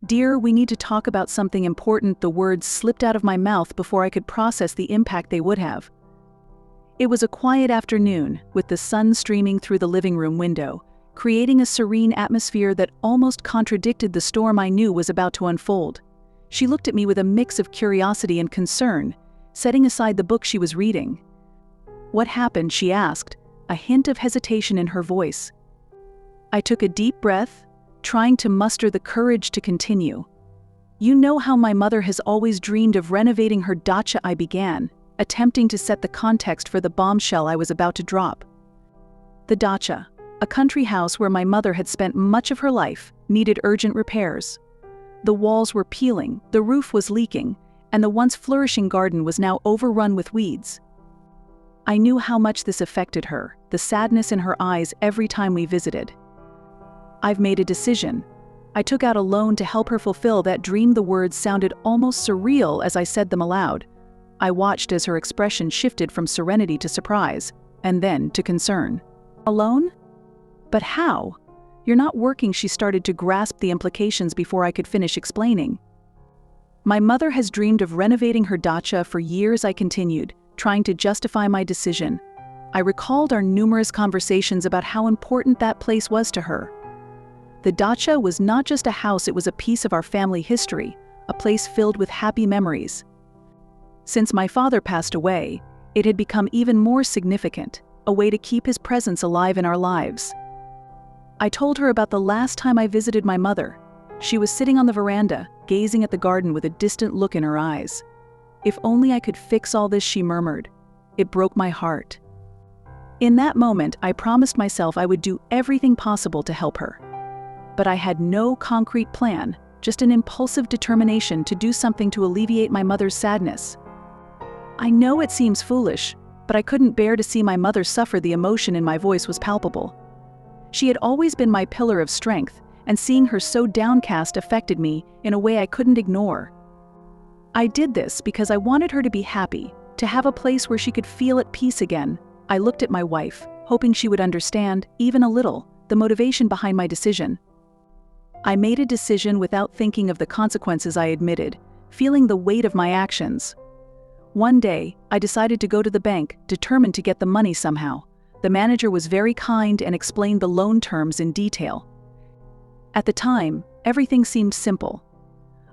"Dear, we need to talk about something important." The words slipped out of my mouth before I could process the impact they would have. It was a quiet afternoon, with the sun streaming through the living room window, creating a serene atmosphere that almost contradicted the storm I knew was about to unfold. She looked at me with a mix of curiosity and concern, setting aside the book she was reading. "What happened?" she asked, a hint of hesitation in her voice. I took a deep breath, trying to muster the courage to continue. "You know how my mother has always dreamed of renovating her dacha," I began, attempting to set the context for the bombshell I was about to drop. The dacha, a country house where my mother had spent much of her life, needed urgent repairs. The walls were peeling, the roof was leaking, and the once flourishing garden was now overrun with weeds. I knew how much this affected her, the sadness in her eyes every time we visited. "I've made a decision. I took out a loan to help her fulfill that dream." The words sounded almost surreal as I said them aloud. I watched as her expression shifted from serenity to surprise, and then to concern. "A loan? But how? You're not working." She started to grasp the implications before I could finish explaining. "My mother has dreamed of renovating her dacha for years," I continued, trying to justify my decision. I recalled our numerous conversations about how important that place was to her. The dacha was not just a house, it was a piece of our family history, a place filled with happy memories. Since my father passed away, it had become even more significant, a way to keep his presence alive in our lives. I told her about the last time I visited my mother. She was sitting on the veranda, gazing at the garden with a distant look in her eyes. "If only I could fix all this," she murmured. It broke my heart. In that moment, I promised myself I would do everything possible to help her. But I had no concrete plan, just an impulsive determination to do something to alleviate my mother's sadness. I know it seems foolish, but I couldn't bear to see my mother suffer. The emotion in my voice was palpable. She had always been my pillar of strength, and seeing her so downcast affected me in a way I couldn't ignore. I did this because I wanted her to be happy, to have a place where she could feel at peace again. I looked at my wife, hoping she would understand, even a little, the motivation behind my decision. I made a decision without thinking of the consequences, I admitted, feeling the weight of my actions. One day, I decided to go to the bank, determined to get the money somehow. The manager was very kind and explained the loan terms in detail. At the time, everything seemed simple.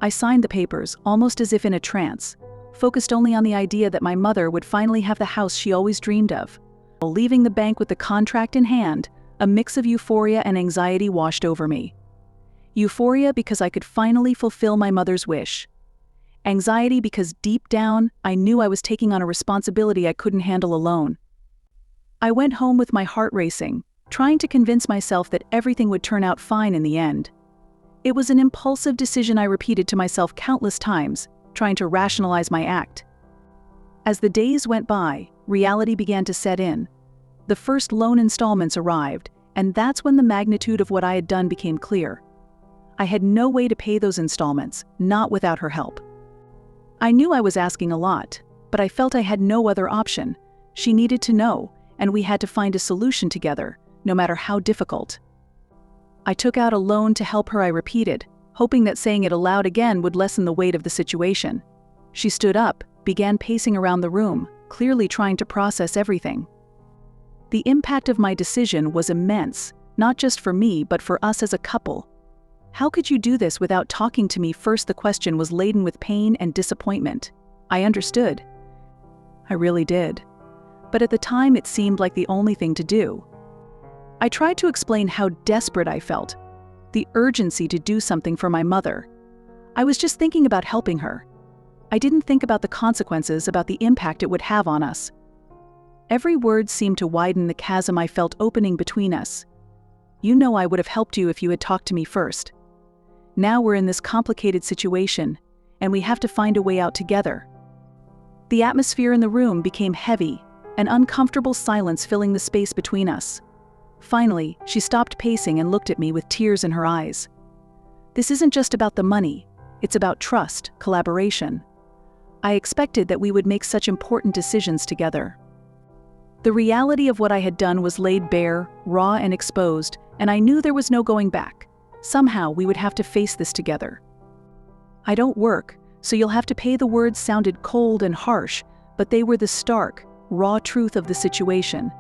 I signed the papers, almost as if in a trance, focused only on the idea that my mother would finally have the house she always dreamed of. While leaving the bank with the contract in hand, a mix of euphoria and anxiety washed over me. Euphoria because I could finally fulfill my mother's wish. Anxiety because deep down, I knew I was taking on a responsibility I couldn't handle alone. I went home with my heart racing, trying to convince myself that everything would turn out fine in the end. It was an impulsive decision I repeated to myself countless times, trying to rationalize my act. As the days went by, reality began to set in. The first loan installments arrived, and that's when the magnitude of what I had done became clear. I had no way to pay those installments, not without her help. I knew I was asking a lot, but I felt I had no other option. She needed to know, and we had to find a solution together, no matter how difficult. I took out a loan to help her, I repeated, hoping that saying it aloud again would lessen the weight of the situation. She stood up, began pacing around the room, clearly trying to process everything. The impact of my decision was immense, not just for me but for us as a couple. "How could you do this without talking to me first?" The question was laden with pain and disappointment. I understood. I really did. But at the time it seemed like the only thing to do. I tried to explain how desperate I felt, the urgency to do something for my mother. I was just thinking about helping her. I didn't think about the consequences, about the impact it would have on us. Every word seemed to widen the chasm I felt opening between us. "You know I would have helped you if you had talked to me first. Now we're in this complicated situation, and we have to find a way out together." The atmosphere in the room became heavy, an uncomfortable silence filling the space between us. Finally, she stopped pacing and looked at me with tears in her eyes. "This isn't just about the money, it's about trust, collaboration. I expected that we would make such important decisions together." The reality of what I had done was laid bare, raw and exposed, and I knew there was no going back. Somehow we would have to face this together. "I don't work, so you'll have to pay." The words sounded cold and harsh, but they were the stark, raw truth of the situation.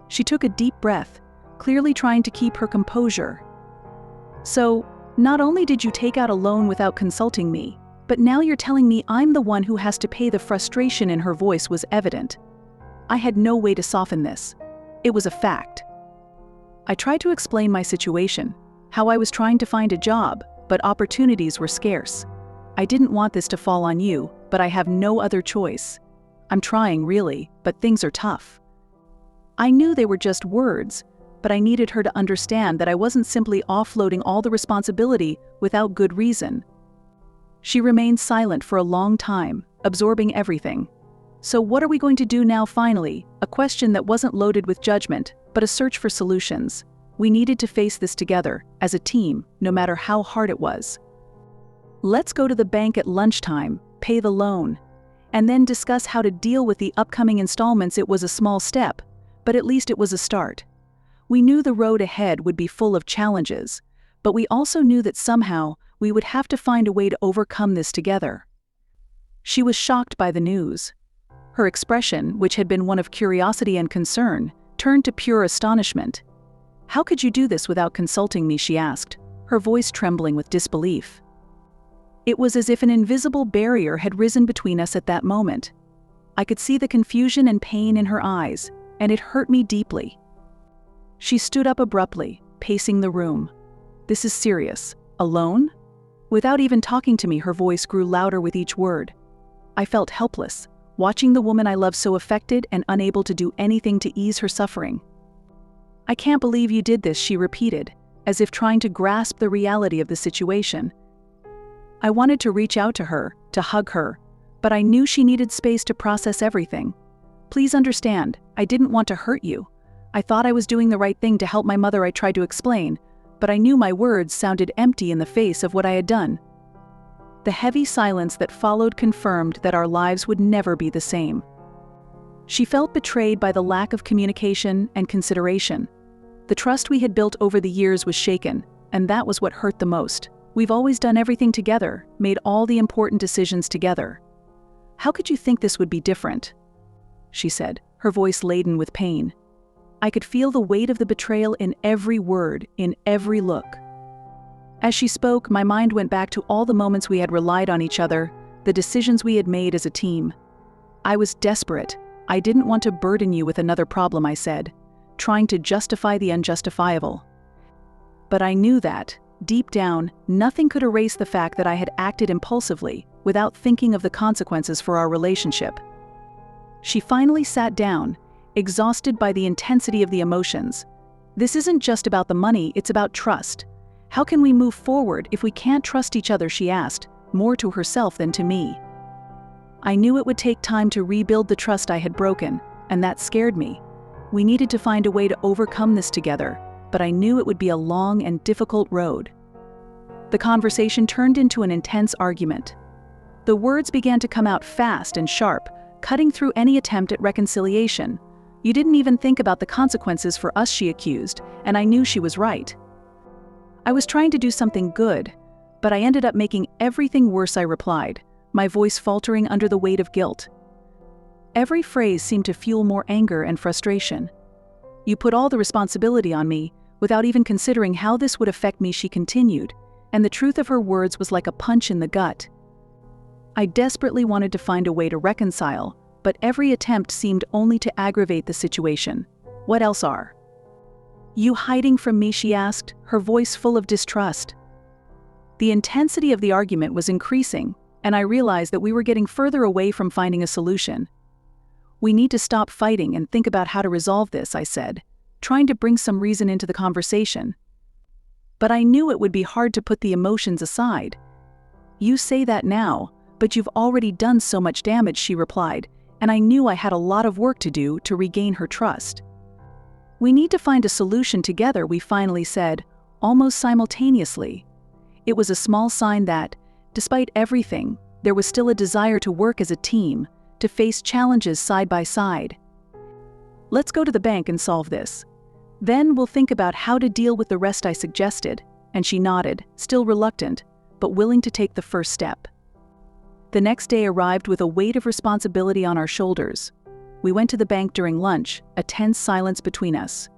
She took a deep breath, clearly trying to keep her composure. "So, not only did you take out a loan without consulting me, but now you're telling me I'm the one who has to pay." The frustration in her voice was evident. I had no way to soften this. It was a fact. I tried to explain my situation, how I was trying to find a job, but opportunities were scarce. "I didn't want this to fall on you, but I have no other choice. I'm trying, really, but things are tough." I knew they were just words, but I needed her to understand that I wasn't simply offloading all the responsibility without good reason. She remained silent for a long time, absorbing everything. "So what are we going to do now finally?" A question that wasn't loaded with judgment, but a search for solutions. We needed to face this together, as a team, no matter how hard it was. "Let's go to the bank at lunchtime, pay the loan, and then discuss how to deal with the upcoming installments." It was a small step, but at least it was a start. We knew the road ahead would be full of challenges, but we also knew that somehow we would have to find a way to overcome this together. She was shocked by the news. Her expression, which had been one of curiosity and concern, turned to pure astonishment. "How could you do this without consulting me?" she asked, her voice trembling with disbelief. It was as if an invisible barrier had risen between us at that moment. I could see the confusion and pain in her eyes, and it hurt me deeply. She stood up abruptly, pacing the room. "This is serious. Alone?" Without even talking to me, her voice grew louder with each word. I felt helpless, watching the woman I loved so affected and unable to do anything to ease her suffering. "I can't believe you did this," she repeated, as if trying to grasp the reality of the situation. I wanted to reach out to her, to hug her, but I knew she needed space to process everything. "Please understand, I didn't want to hurt you. I thought I was doing the right thing to help my mother," I tried to explain, but I knew my words sounded empty in the face of what I had done. The heavy silence that followed confirmed that our lives would never be the same. She felt betrayed by the lack of communication and consideration. The trust we had built over the years was shaken, and that was what hurt the most. We've always done everything together, made all the important decisions together. "How could you think this would be different?" she said, her voice laden with pain. I could feel the weight of the betrayal in every word, in every look. As she spoke, my mind went back to all the moments we had relied on each other, the decisions we had made as a team. I was desperate. "I didn't want to burden you with another problem," I said, trying to justify the unjustifiable. But I knew that, deep down, nothing could erase the fact that I had acted impulsively, without thinking of the consequences for our relationship. She finally sat down, exhausted by the intensity of the emotions. "This isn't just about the money, it's about trust. How can we move forward if we can't trust each other?" she asked, more to herself than to me. I knew it would take time to rebuild the trust I had broken, and that scared me. We needed to find a way to overcome this together, but I knew it would be a long and difficult road. The conversation turned into an intense argument. The words began to come out fast and sharp, cutting through any attempt at reconciliation. "You didn't even think about the consequences for us," she accused, and I knew she was right. I was trying to do something good, but I ended up making everything worse, I replied, my voice faltering under the weight of guilt. Every phrase seemed to fuel more anger and frustration. "You put all the responsibility on me, without even considering how this would affect me," she continued, and the truth of her words was like a punch in the gut. I desperately wanted to find a way to reconcile, but every attempt seemed only to aggravate the situation. "What else are you hiding from me?" she asked, her voice full of distrust. The intensity of the argument was increasing, and I realized that we were getting further away from finding a solution. "We need to stop fighting and think about how to resolve this," I said, trying to bring some reason into the conversation. But I knew it would be hard to put the emotions aside. "You say that now, but you've already done so much damage," she replied, and I knew I had a lot of work to do to regain her trust. "We need to find a solution together," we finally said, almost simultaneously. It was a small sign that, despite everything, there was still a desire to work as a team, to face challenges side by side. "Let's go to the bank and solve this. Then we'll think about how to deal with the rest," I suggested, and she nodded, still reluctant, but willing to take the first step. The next day arrived with a weight of responsibility on our shoulders. We went to the bank during lunch, a tense silence between us.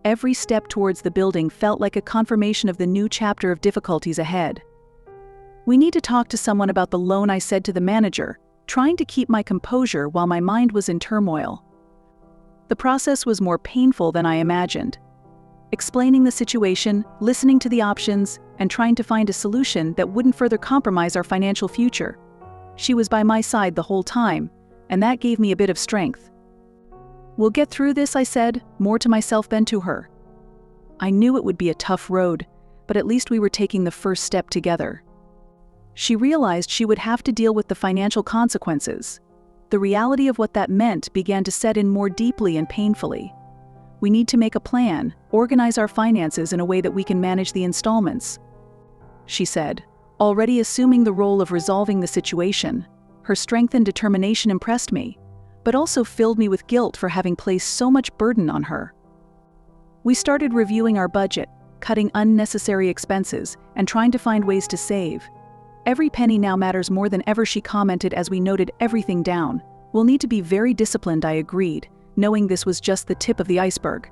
Every step towards the building felt like a confirmation of the new chapter of difficulties ahead. "We need to talk to someone about the loan," I said to the manager, trying to keep my composure while my mind was in turmoil. The process was more painful than I imagined. Explaining the situation, listening to the options, and trying to find a solution that wouldn't further compromise our financial future. She was by my side the whole time, and that gave me a bit of strength. "We'll get through this," I said, more to myself than to her. I knew it would be a tough road, but at least we were taking the first step together. She realized she would have to deal with the financial consequences. The reality of what that meant began to set in more deeply and painfully. "We need to make a plan, organize our finances in a way that we can manage the installments," she said, already assuming the role of resolving the situation. Her strength and determination impressed me, but also filled me with guilt for having placed so much burden on her. We started reviewing our budget, cutting unnecessary expenses, and trying to find ways to save. "Every penny now matters more than ever," she commented as we noted everything down. "We'll need to be very disciplined," I agreed, knowing this was just the tip of the iceberg.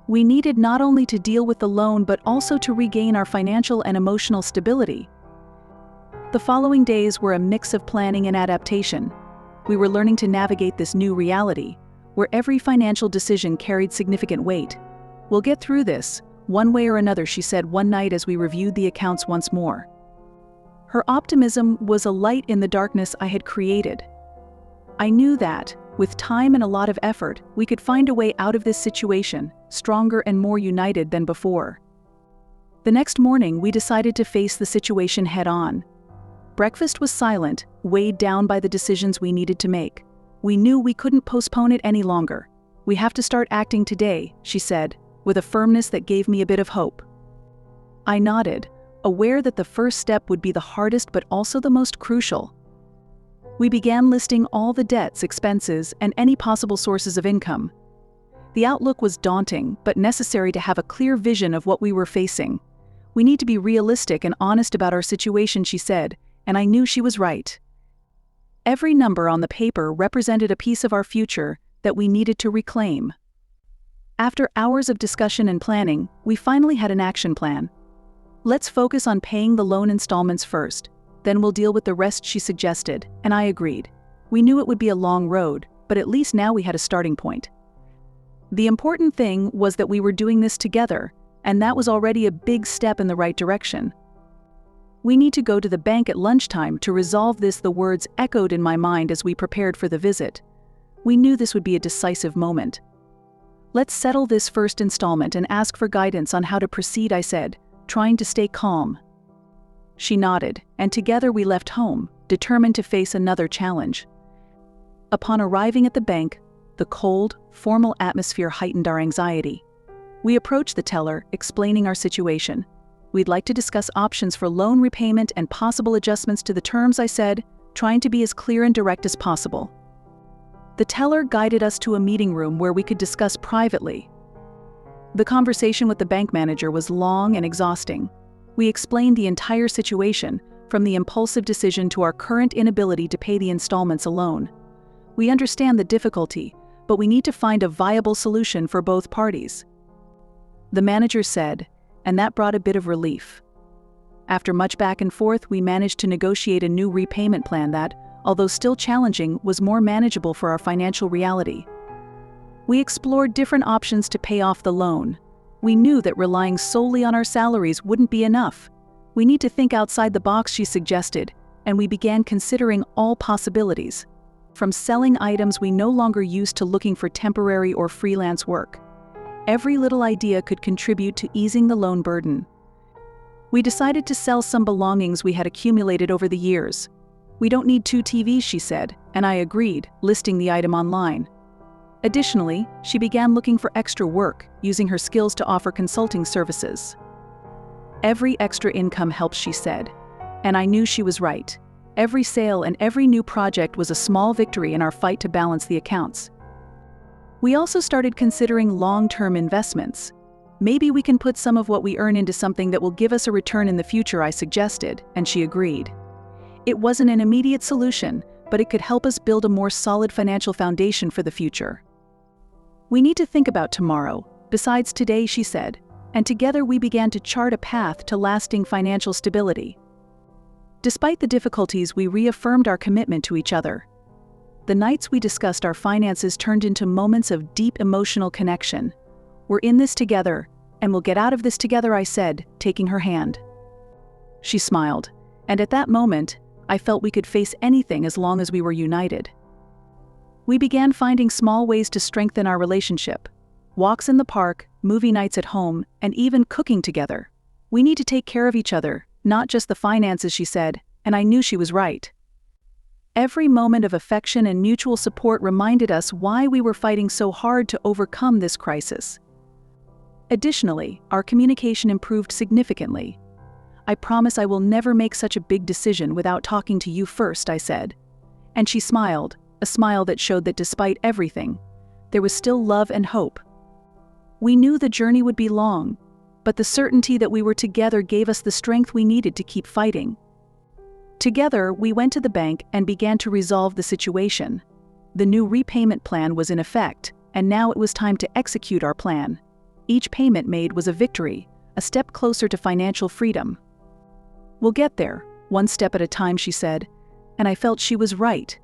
We needed not only to deal with the loan but also to regain our financial and emotional stability. The following days were a mix of planning and adaptation. We were learning to navigate this new reality, where every financial decision carried significant weight. "We'll get through this, one way or another," she said one night as we reviewed the accounts once more. Her optimism was a light in the darkness I had created. I knew that, with time and a lot of effort, we could find a way out of this situation, stronger and more united than before. The next morning, we decided to face the situation head-on. Breakfast was silent, weighed down by the decisions we needed to make. We knew we couldn't postpone it any longer. "We have to start acting today," she said, with a firmness that gave me a bit of hope. I nodded, aware that the first step would be the hardest but also the most crucial. We began listing all the debts, expenses, and any possible sources of income. The outlook was daunting, but necessary to have a clear vision of what we were facing. "We need to be realistic and honest about our situation," she said, and I knew she was right. Every number on the paper represented a piece of our future that we needed to reclaim. After hours of discussion and planning, we finally had an action plan. "Let's focus on paying the loan installments first, then we'll deal with the rest," she suggested, and I agreed. We knew it would be a long road, but at least now we had a starting point. The important thing was that we were doing this together, and that was already a big step in the right direction. "We need to go to the bank at lunchtime to resolve this," the words echoed in my mind as we prepared for the visit. We knew this would be a decisive moment. "Let's settle this first installment and ask for guidance on how to proceed," I said, trying to stay calm. She nodded, and together we left home, determined to face another challenge. Upon arriving at the bank, the cold, formal atmosphere heightened our anxiety. We approached the teller, explaining our situation. "We'd like to discuss options for loan repayment and possible adjustments to the terms," I said, trying to be as clear and direct as possible. The teller guided us to a meeting room where we could discuss privately. The conversation with the bank manager was long and exhausting. We explained the entire situation, from the impulsive decision to our current inability to pay the installments alone. "We understand the difficulty, but we need to find a viable solution for both parties," the manager said, and that brought a bit of relief. After much back and forth, we managed to negotiate a new repayment plan that, although still challenging, was more manageable for our financial reality. We explored different options to pay off the loan. We knew that relying solely on our salaries wouldn't be enough. "We need to think outside the box," she suggested, and we began considering all possibilities. From selling items we no longer used to looking for temporary or freelance work. Every little idea could contribute to easing the loan burden. We decided to sell some belongings we had accumulated over the years. "We don't need 2 TVs," she said, and I agreed, listing the item online. Additionally, she began looking for extra work, using her skills to offer consulting services. "Every extra income helps," she said, and I knew she was right. Every sale and every new project was a small victory in our fight to balance the accounts. We also started considering long-term investments. "Maybe we can put some of what we earn into something that will give us a return in the future," I suggested, and she agreed. It wasn't an immediate solution, but it could help us build a more solid financial foundation for the future. We need to think about tomorrow, besides today, she said, and together we began to chart a path to lasting financial stability. Despite the difficulties, we reaffirmed our commitment to each other. The nights we discussed our finances turned into moments of deep emotional connection. We're in this together, and we'll get out of this together, I said, taking her hand. She smiled, and at that moment, I felt we could face anything as long as we were united. We began finding small ways to strengthen our relationship. Walks in the park, movie nights at home, and even cooking together. We need to take care of each other, not just the finances, she said, and I knew she was right. Every moment of affection and mutual support reminded us why we were fighting so hard to overcome this crisis. Additionally, our communication improved significantly. I promise I will never make such a big decision without talking to you first, I said. And she smiled, a smile that showed that despite everything, there was still love and hope. We knew the journey would be long, but the certainty that we were together gave us the strength we needed to keep fighting. Together, we went to the bank and began to resolve the situation. The new repayment plan was in effect, and now it was time to execute our plan. Each payment made was a victory, a step closer to financial freedom. We'll get there, one step at a time, she said, and I felt she was right.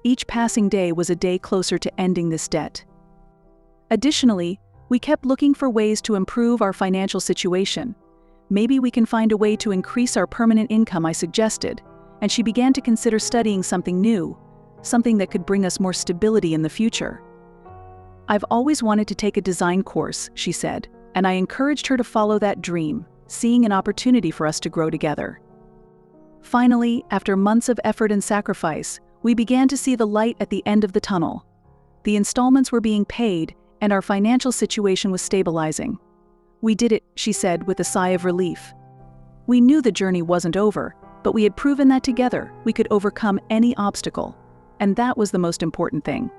Each passing day was a day closer to ending this debt. Additionally, we kept looking for ways to improve our financial situation. Maybe we can find a way to increase our permanent income, I suggested, and she began to consider studying something new, something that could bring us more stability in the future. I've always wanted to take a design course, she said, and I encouraged her to follow that dream, seeing an opportunity for us to grow together. Finally, after months of effort and sacrifice, we began to see the light at the end of the tunnel. The installments were being paid, and our financial situation was stabilizing. We did it, she said with a sigh of relief. We knew the journey wasn't over, but we had proven that together we could overcome any obstacle, and that was the most important thing.